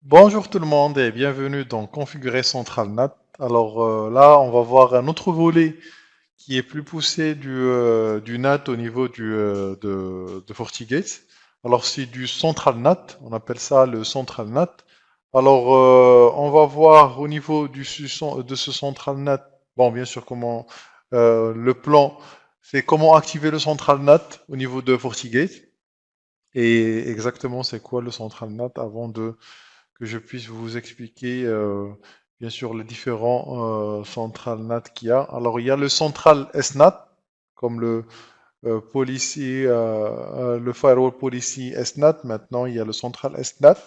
Bonjour tout le monde et bienvenue dans Configurer Central NAT. Alors là, on va voir un autre volet qui est plus poussé du NAT au niveau de FortiGate. Alors c'est du Central NAT, on appelle ça le Central NAT. Alors on va voir au niveau de ce Central NAT, bon bien sûr comment le plan, c'est comment activer le Central NAT au niveau de FortiGate et exactement c'est quoi le Central NAT avant de que je puisse vous expliquer bien sûr les différents central NAT qu'il y a. Alors il y a le central SNAT, comme le firewall policy SNAT. Maintenant il y a le central SNAT.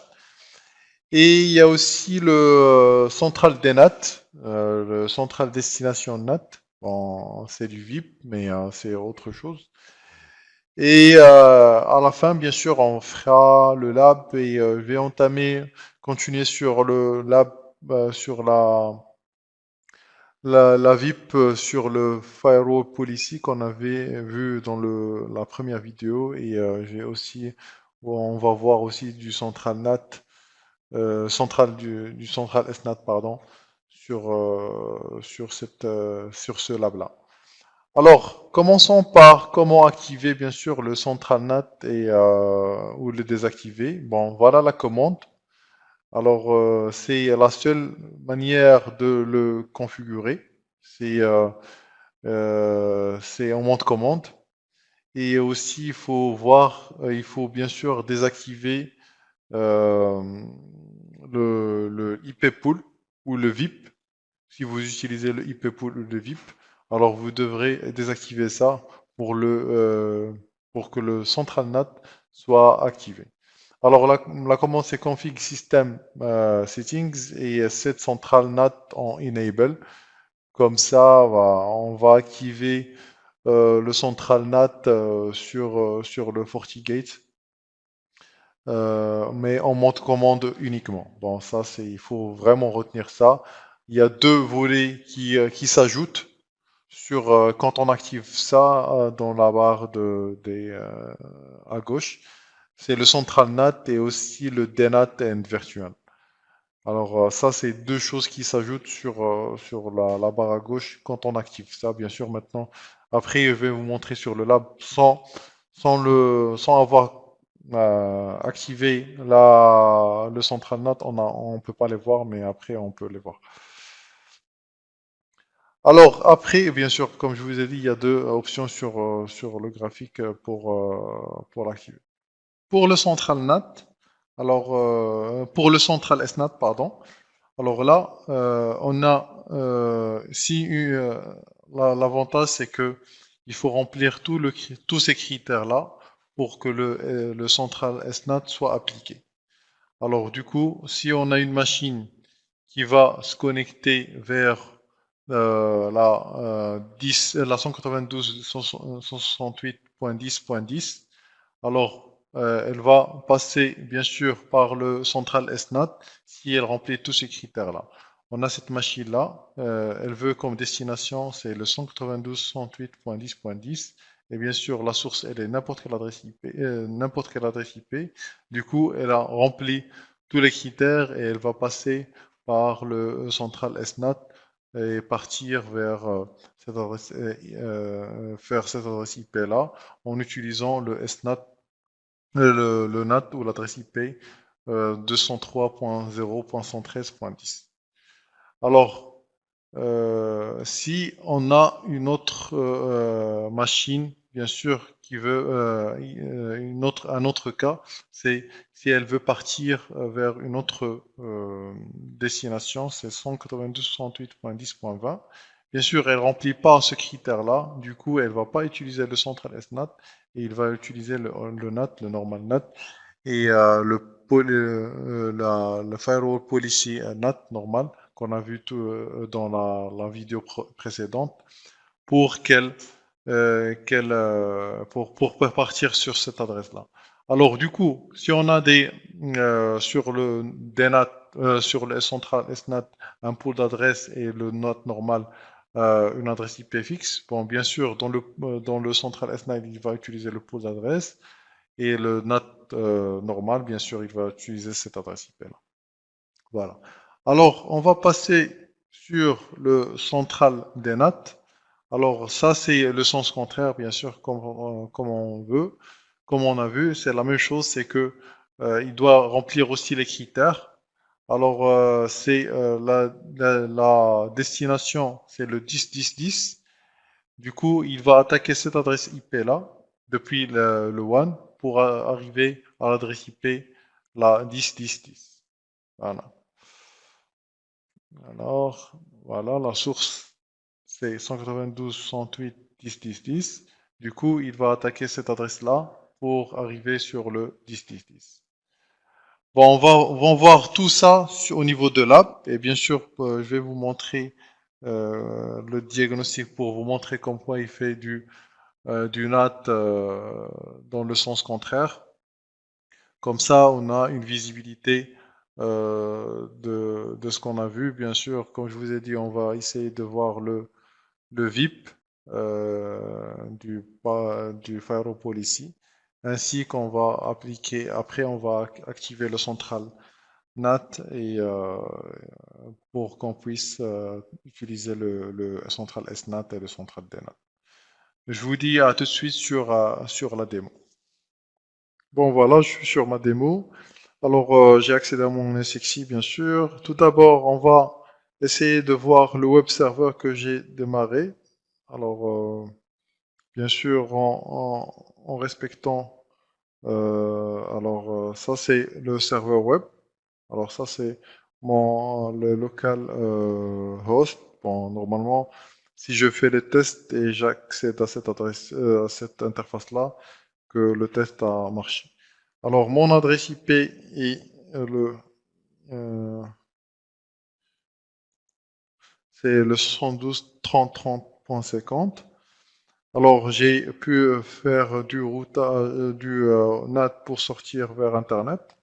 Et il y a aussi le central DNAT, le central destination NAT. Bon, c'est du VIP, mais c'est autre chose. Et à la fin, bien sûr, on fera le lab et je vais continuer sur le lab, sur la VIP, sur le firewall policy qu'on avait vu dans la première vidéo. Et on va voir aussi du central NAT, du central SNAT, pardon, sur ce lab-là. Alors, commençons par comment activer bien sûr le central NAT ou le désactiver. Bon, voilà la commande. Alors, c'est la seule manière de le configurer. C'est c'est en mode commande. Et aussi, il faut il faut bien sûr désactiver euh, le IP pool ou le VIP. Si vous utilisez le IP pool ou le VIP, alors vous devrez désactiver ça pour pour que le central NAT soit activé. Alors la commande c'est config system settings et set central NAT en enable. Comme ça, on va activer le central NAT sur le FortiGate, mais en mode commande uniquement. Bon, ça il faut vraiment retenir ça. Il y a deux volets qui s'ajoutent quand on active ça dans la barre à gauche. C'est le central NAT et aussi le DNAT and virtual. Alors ça, c'est deux choses qui s'ajoutent sur la barre à gauche quand on active ça. Bien sûr, maintenant, après, je vais vous montrer sur le lab sans avoir activé le central NAT, on peut pas les voir, mais après, on peut les voir. Alors, après, bien sûr, comme je vous ai dit, il y a deux options sur le graphique pour l'activer. Pour le central NAT, pour le central SNAT, pardon, alors là, on a, si l'avantage c'est que il faut remplir tous ces critères-là pour que le central SNAT soit appliqué. Alors du coup, si on a une machine qui va se connecter vers la 192.168.10.10, alors elle va passer bien sûr par le central SNAT si elle remplit tous ces critères-là. On a cette machine-là, elle veut comme destination, c'est le 192.168.10.10. Et bien sûr, la source, elle est n'importe quelle adresse IP. Du coup, elle a rempli tous les critères et elle va passer par le central SNAT et partir vers faire cette adresse IP-là en utilisant le SNAT, le NAT ou l'adresse IP 203.0.113.10. Alors, si on a une autre machine, bien sûr, qui veut un autre cas, c'est si elle veut partir vers une autre destination, c'est 192.168.10.20. Bien sûr, elle remplit pas ce critère-là, du coup, elle va pas utiliser le central SNAT et il va utiliser le NAT, le normal NAT et le firewall policy NAT normal qu'on a vu dans la vidéo précédente pour pour partir sur cette adresse-là. Alors du coup, si on a sur le DNAT, sur le central SNAT, un pool d'adresses et le NAT normal, une adresse IP fixe, bon bien sûr dans le central SNAT il va utiliser le pool d'adresses et le NAT normal, bien sûr, il va utiliser cette adresse IP là. Voilà. Alors, on va passer sur le central des nattes. Alors, ça, c'est le sens contraire, bien sûr, comme on veut. Comme on a vu, c'est la même chose, c'est que il doit remplir aussi les critères. Alors, c'est la destination, c'est le 10-10-10. Du coup, il va attaquer cette adresse IP-là, depuis le WAN, pour arriver à l'adresse IP, la 10-10-10. Voilà. Alors, voilà, la source, c'est 192.168.10.10.10. Du coup, il va attaquer cette adresse-là pour arriver sur le 10.10.10. Bon, on va voir tout ça au niveau de l'app. Et bien sûr, je vais vous montrer le diagnostic pour vous montrer comme quoi il fait du NAT dans le sens contraire. Comme ça, on a une visibilité de ce qu'on a vu. Bien sûr, comme je vous ai dit, on va essayer de voir le VIP du Firewall Policy, ainsi qu'on va appliquer, après on va activer le central NAT et pour qu'on puisse utiliser le central SNAT et le central DNAT. Je vous dis à tout de suite sur la démo. Bon voilà, je suis sur ma démo. Alors j'ai accédé à mon SXI bien sûr. Tout d'abord, on va essayer de voir le web server que j'ai démarré. Alors bien sûr en respectant. Ça c'est le serveur web. Alors ça c'est le local host. Bon normalement si je fais les tests et j'accède à cette adresse, à cette interface là, que le test a marché. Alors, mon adresse IP est euh, c'est le 72.30.30.50. Alors, j'ai pu faire du NAT pour sortir vers Internet.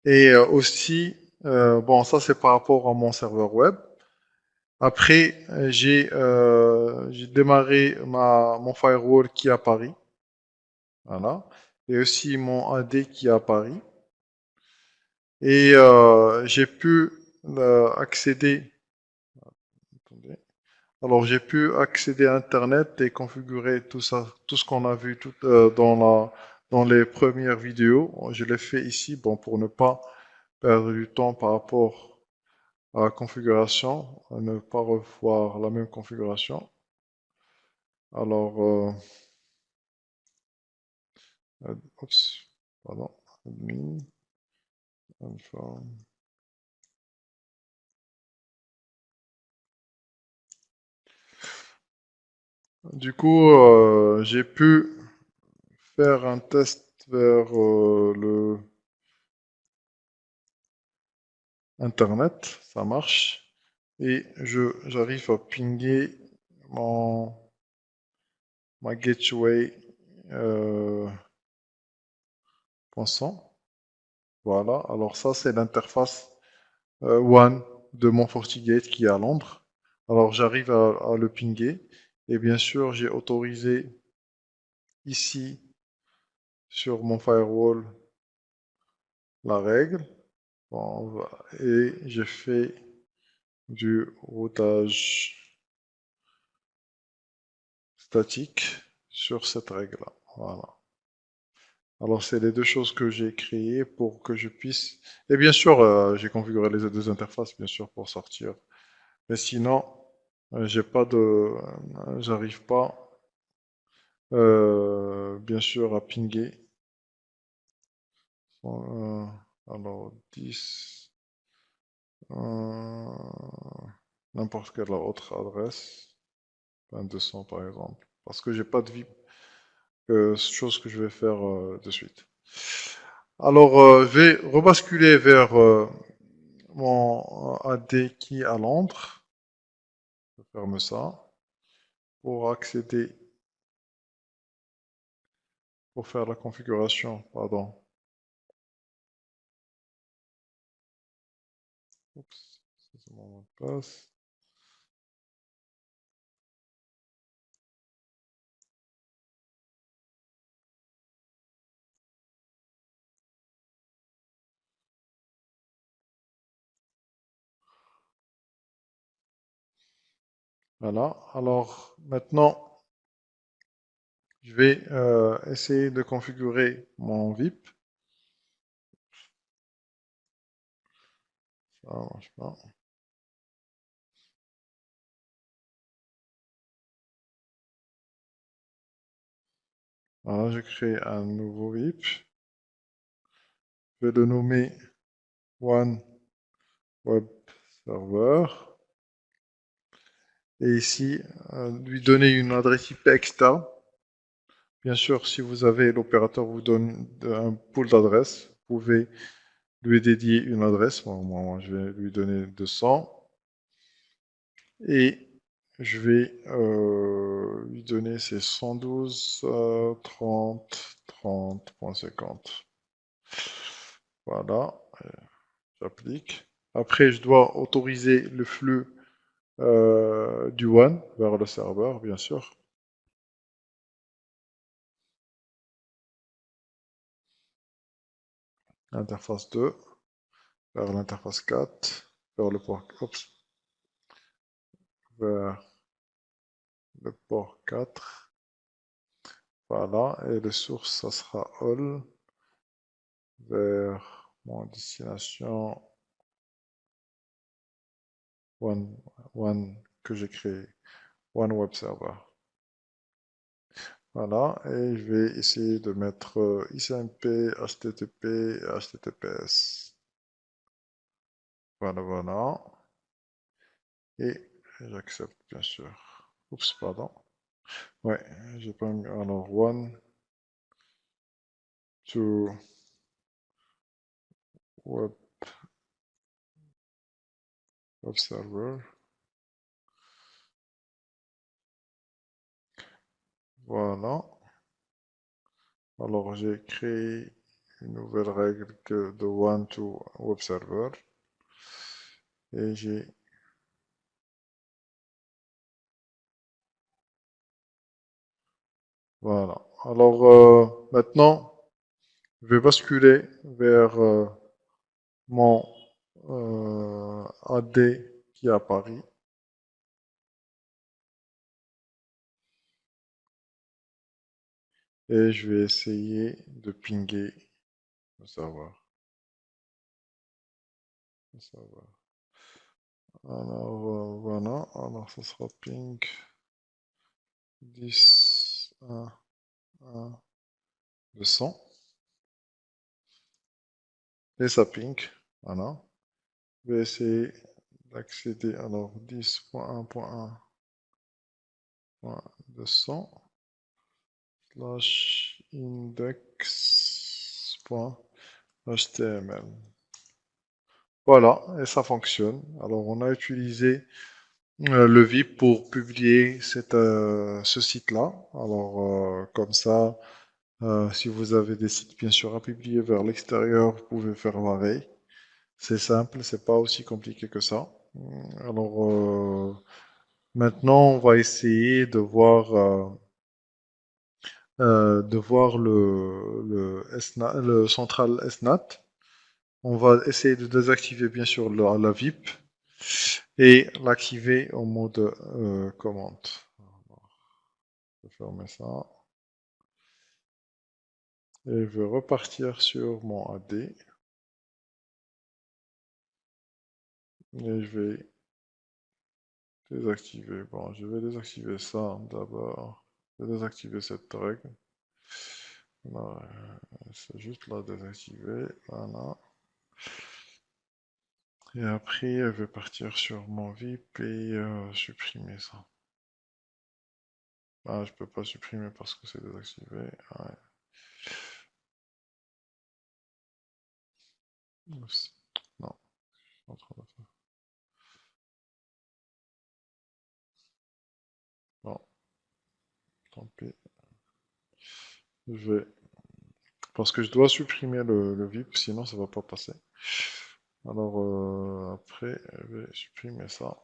Et aussi, bon, ça c'est par rapport à mon serveur web. Après, j'ai démarré mon firewall qui est à Paris. Voilà. Et aussi mon AD qui est à Paris. Et j'ai pu accéder. Attendez. Alors j'ai pu accéder à Internet et configurer tout ça, tout ce qu'on a vu dans les premières vidéos. Je l'ai fait ici, bon, pour ne pas perdre du temps par rapport à la configuration, à ne pas revoir la même configuration. Alors, oups, pardon, admin, inform. Du coup, j'ai pu faire un test vers le Internet, ça marche. Et j'arrive à pinguer mon, ma gateway .100. Voilà, alors ça c'est l'interface WAN de mon FortiGate qui est à Londres. Alors j'arrive à le pinguer. Et bien sûr, j'ai autorisé ici sur mon firewall la règle. Bon, et j'ai fait du routage statique sur cette règle-là. Voilà. Alors, c'est les deux choses que j'ai créées pour que je puisse. Et bien sûr, j'ai configuré les deux interfaces, bien sûr, pour sortir. Mais sinon, j'ai pas de, j'arrive pas, bien sûr, à pinguer. Euh, alors, 10, n'importe quelle autre adresse, 200 par exemple, parce que j'ai pas de VIP, chose que je vais faire de suite. Alors, je vais rebasculer vers mon AD qui est à Londres. Je ferme ça pour accéder, pour faire la configuration, pardon. Oups, ça, c'est mon mot de passe. Voilà. Alors maintenant, je vais essayer de configurer mon VIP. Ça marche pas. Voilà, je crée un nouveau VIP. Je vais le nommer One Web Server. Et ici, lui donner une adresse IP externe. Bien sûr, si vous avez l'opérateur vous donne un pool d'adresses, vous pouvez lui dédier une adresse. Moi, je vais lui donner 200. Et je vais lui donner ces 112 30 30.50. Voilà, j'applique. Après, je dois autoriser le flux du WAN vers le serveur, bien sûr. Interface 2 vers l'interface 4, vers le port, vers le port 4. Voilà, et le source, ça sera all vers mon destination one que j'ai créé, One Web Server. Voilà, et je vais essayer de mettre ICMP, HTTP et HTTPS. Voilà, voilà. Et j'accepte, bien sûr. Oups, pardon. Ouais, j'ai pas mis. Alors, one, two, web, web server. Voilà. Alors, j'ai créé une nouvelle règle de one to web server. Et j'ai. Voilà. Alors, maintenant, je vais basculer vers mon AD qui est à Paris. Et je vais essayer de pinguer le serveur. Alors, voilà. Alors, ça sera ping 10, 1, 1, 200. Et ça ping. Voilà. Je vais essayer d'accéder. Alors, 10.1.1.200 slash index.html. Voilà, et ça fonctionne. Alors, on a utilisé le VIP pour publier ce site-là. Alors, comme ça, si vous avez des sites bien sûr à publier vers l'extérieur, vous pouvez faire pareil. C'est simple, c'est pas aussi compliqué que ça. Alors, maintenant, on va essayer de voir le central SNAT. On va essayer de désactiver bien sûr la VIP et l'activer en mode commande. Je vais fermer ça. Et je vais repartir sur mon AD. Et je vais désactiver. Bon, je vais désactiver ça d'abord. Je vais désactiver cette règle. Voilà, c'est juste la désactiver. Voilà. Et après, je vais partir sur mon VIP et supprimer ça. Ah, je peux pas supprimer parce que c'est désactivé. Ouais. Oups. Non, je suis en train de faire. Bon, tant pis. Je vais. Parce que je dois supprimer le VIP, sinon ça va pas passer. Alors après, je vais supprimer ça.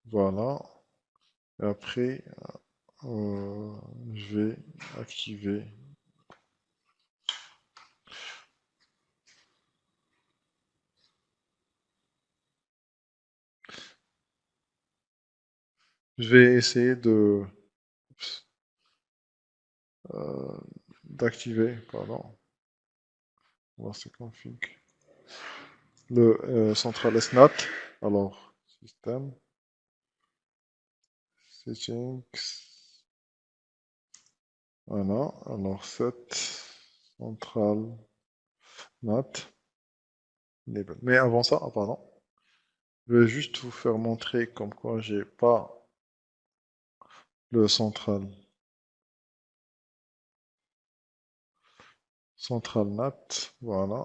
Voilà. Et après, euh, je vais activer. Je vais essayer euh, d'activer, pardon, voir c'est config, le central SNAT. Alors, système, settings, voilà, alors set central NAT, label. Mais avant ça, ah, pardon, je vais juste vous faire montrer comme quoi j'ai pas le central NAT, voilà,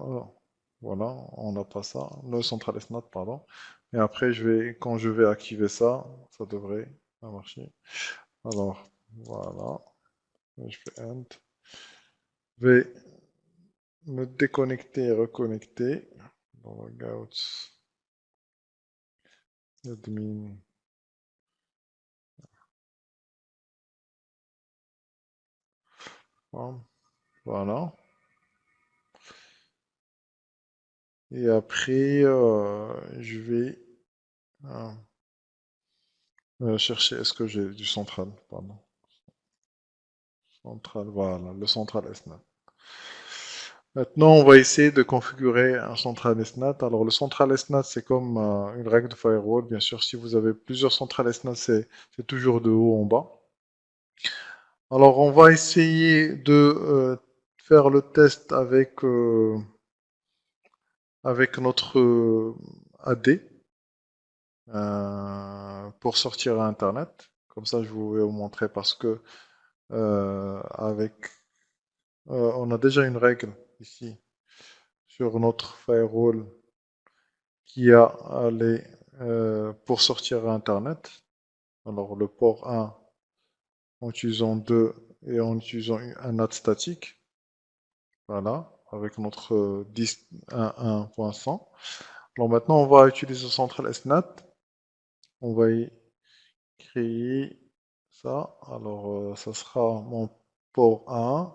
voilà, on n'a pas ça, le central SNAT, pardon. Et après, quand je vais activer ça, ça devrait marcher. Alors, voilà, je fais End. Je vais me déconnecter et reconnecter dans Logouts, admin, voilà. Et après, je vais euh, chercher, est-ce que j'ai du central, pardon. Central, voilà, le central SNAT. Maintenant, on va essayer de configurer un central SNAT. Alors, le central SNAT, c'est comme une règle de firewall. Bien sûr, si vous avez plusieurs centrales SNAT, c'est toujours de haut en bas. Alors, on va essayer de faire le test avec notre AD pour sortir à Internet. Comme ça, je vais vous montrer parce que avec, on a déjà une règle ici sur notre firewall qui a les, pour sortir à Internet. Alors, le port 1 en utilisant 2 et en utilisant un NAT statique. Voilà, avec notre 10.1.1.100. Alors maintenant, on va utiliser Central SNAT. On va y créer ça. Alors, ça sera mon port 1.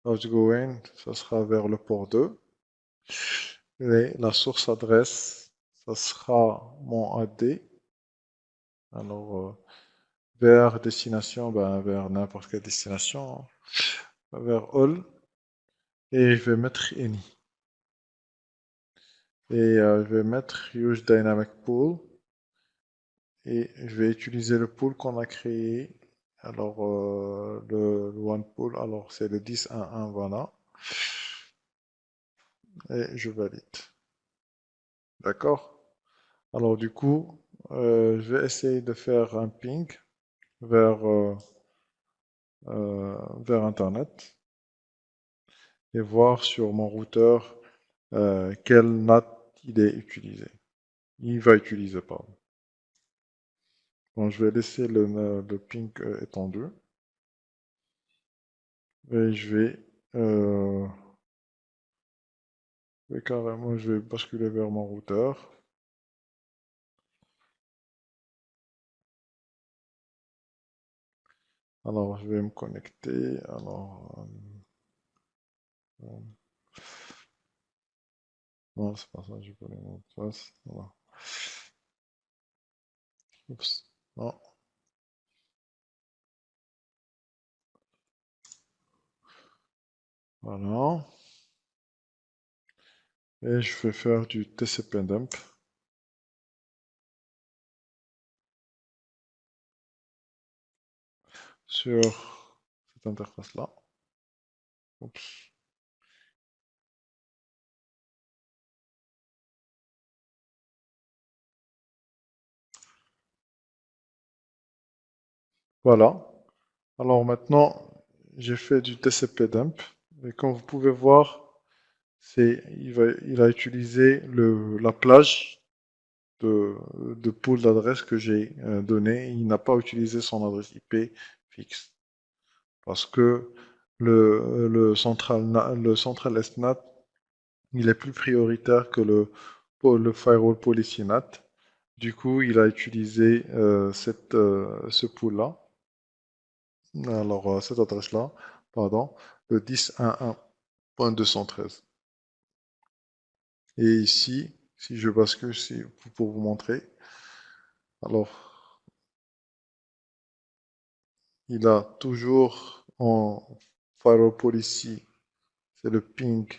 Outgoing, ça sera vers le port 2. Et la source adresse, ça sera mon AD. Alors, vers destination, ben, vers n'importe quelle destination, hein. Vers all. Et je vais mettre any. Et je vais mettre use dynamic pool. Et je vais utiliser le pool qu'on a créé. Alors, le one pool, alors c'est le 10.1.1, voilà. Et je valide. D'accord? Alors, du coup, je vais essayer de faire un ping vers, vers Internet et voir sur mon routeur quel NAT il est utilisé. Il va utiliser, pardon. Donc, je vais laisser le ping étendu et euh, carrément, je vais basculer vers mon routeur. Alors, je vais me connecter. Alors, non, c'est pas ça, j'ai pas les mots de passe. Voilà. Oups, non, voilà. Et je vais faire du TCP dump sur cette interface-là. Oups. Voilà. Alors maintenant, j'ai fait du TCP dump. Et comme vous pouvez voir, il a utilisé la plage de pool d'adresses que j'ai donné. Il n'a pas utilisé son adresse IP fixe. Parce que le central SNAT, il est plus prioritaire que le firewall policy NAT. Du coup, il a utilisé ce pool-là, alors cette adresse-là, pardon, le 10.1.1.213. Et ici, si je bascule pour vous montrer, alors il a toujours en firewall policy, c'est le ping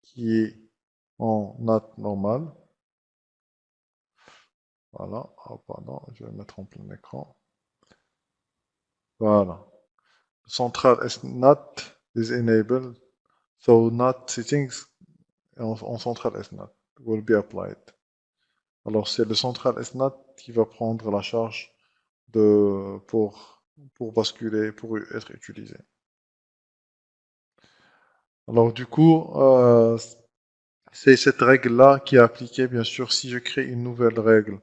qui est en NAT normal. Voilà, oh, pardon, je vais mettre en plein écran. Voilà. Central is NAT is enabled, so NAT settings en central S NAT will be applied. Alors c'est le central S NAT qui va prendre la charge pour basculer, pour être utilisé. Alors du coup, c'est cette règle-là qui est appliquée, bien sûr, si je crée une nouvelle règle.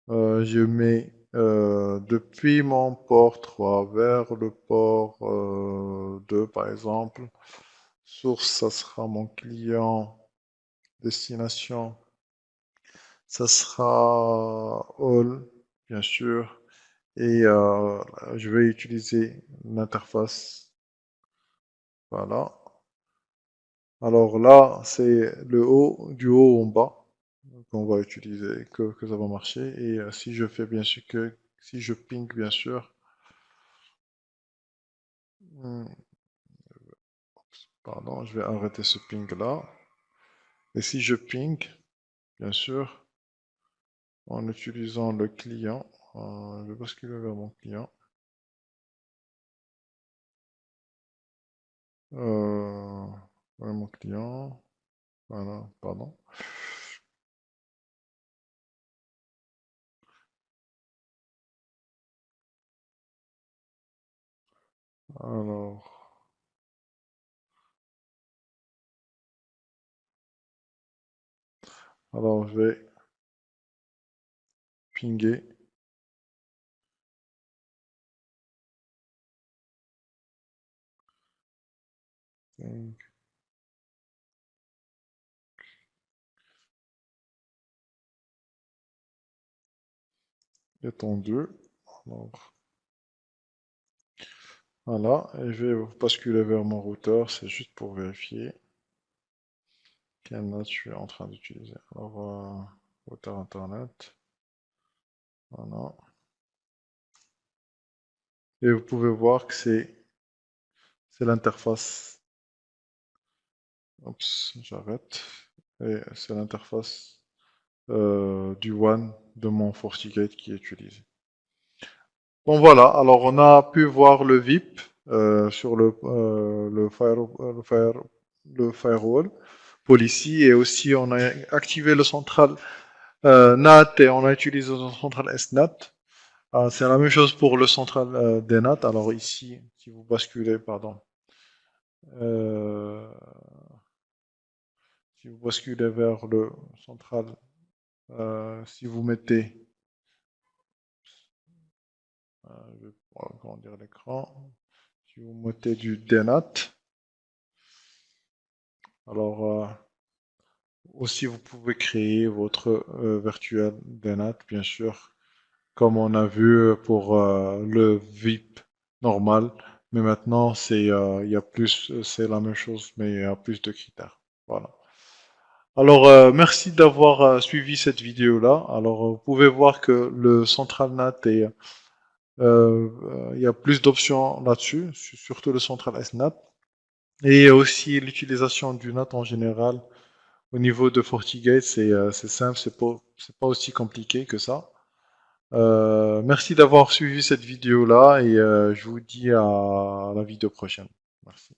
Je mets depuis mon port 3 vers le port 2, par exemple. Source, ça sera mon client. Destination, ça sera all, bien sûr. Et je vais utiliser l'interface. Voilà. Alors là, c'est le haut, du haut en bas qu'on va utiliser, que ça va marcher. Et si je fais bien sûr si je ping bien sûr, hmm, pardon, je vais arrêter ce ping là. Et si je ping, bien sûr, en utilisant le client, je vais basculer vers mon client. Voilà mon client. Voilà, pardon. Alors, alors je vais pinguer. Ping, étendu. Alors, voilà, et je vais basculer vers mon routeur, c'est juste pour vérifier quel note je suis en train d'utiliser. Alors, routeur internet. Voilà. Et vous pouvez voir que c'est l'interface. Oups, j'arrête. Et c'est l'interface du WAN de mon FortiGate qui est utilisé. Bon voilà, alors on a pu voir le VIP sur le firewall policy et aussi on a activé le central NAT et on a utilisé le central SNAT. C'est la même chose pour le central DNAT. Alors ici, si vous basculez, pardon, euh, si vous basculez vers le central, si vous mettez, je vais agrandir l'écran, si vous mettez du DNAT, alors aussi vous pouvez créer votre virtual DNAT, bien sûr, comme on a vu pour le VIP normal, mais maintenant il y a plus, c'est la même chose, mais il y a plus de critères. Voilà. Alors, merci d'avoir suivi cette vidéo-là. Alors, vous pouvez voir que le CentralNAT il y a plus d'options là-dessus, surtout le central SNAT, et aussi l'utilisation du NAT en général. Au niveau de FortiGate, c'est simple, c'est pas aussi compliqué que ça. Merci d'avoir suivi cette vidéo-là et je vous dis à la vidéo prochaine. Merci.